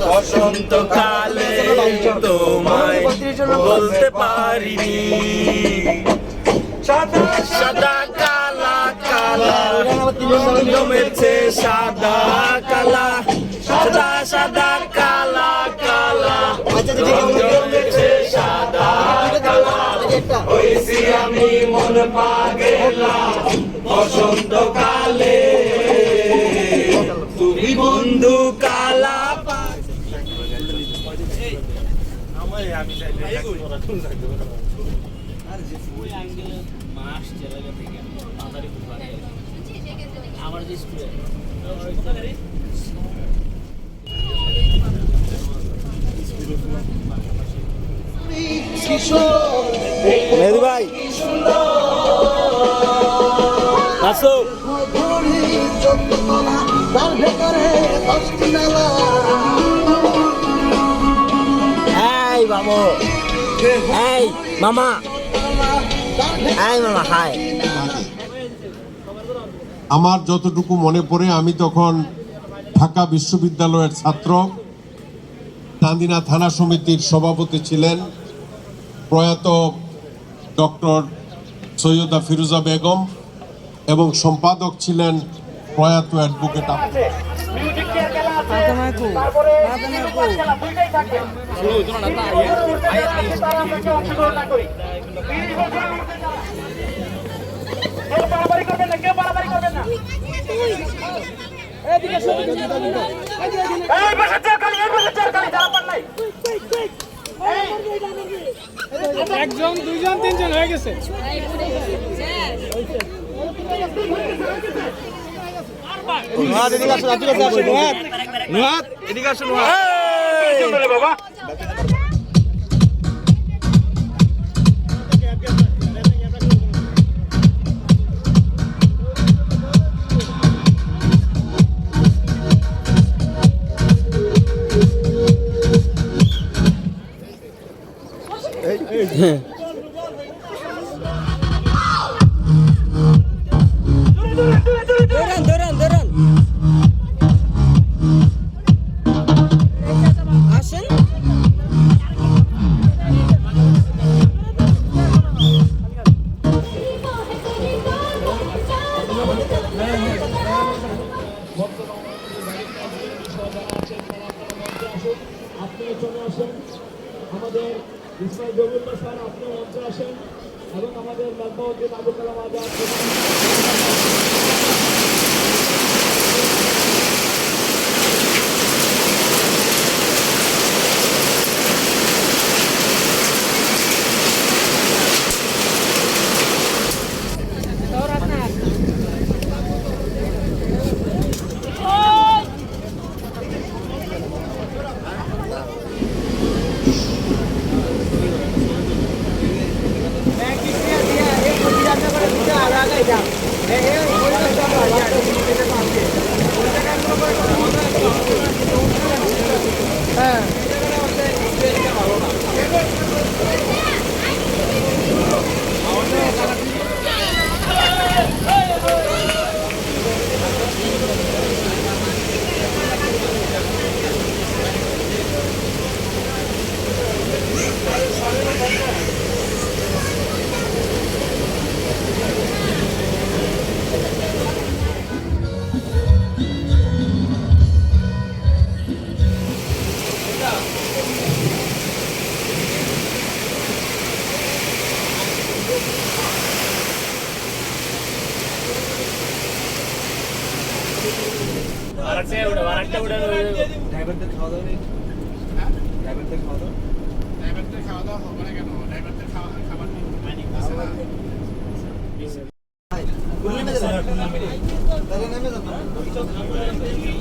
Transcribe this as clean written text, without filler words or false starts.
বসন্তকালে তোমায় বলতে পারিনি, সাদা সাদা কালা কালা জমেছে, সাদা কালা সাদা সাদা কালা কালা জমেছে, সাদা কালা হয়েছি আমি মন পাগেলা বসন্তকালে, তুমি বন্ধু কালা মেহেদি ভাই আসো। এই বাবু, এই মামা, এই মামা হাই। আমার যতটুকু মনে পড়ে, আমি তখন ঢাকা বিশ্ববিদ্যালয়ের ছাত্র, চান্দিনা থানা সমিতির সভাপতি ছিলেন প্রয়াত ডক্টর সৈয়দা ফিরোজা বেগম এবং সম্পাদক ছিলেন প্রয়াত অ্যাডভোকেট একজন দুইজন তিনজন হয়ে গেছে। আমাদের ইসমাইল জহুরুল্লাহ স্যার আপনি মঞ্চে আসেন এবং আমাদের নাজমাউদ্দিন আবুল কালাম আজাদ ড্রাইভারদের খাওয়া দাওয়া নেই, ড্রাইভারদের খাওয়া দাওয়া, ড্রাইভারদের খাওয়া দাওয়া হবে না কেন? ড্রাইভারদের খাবার নেই।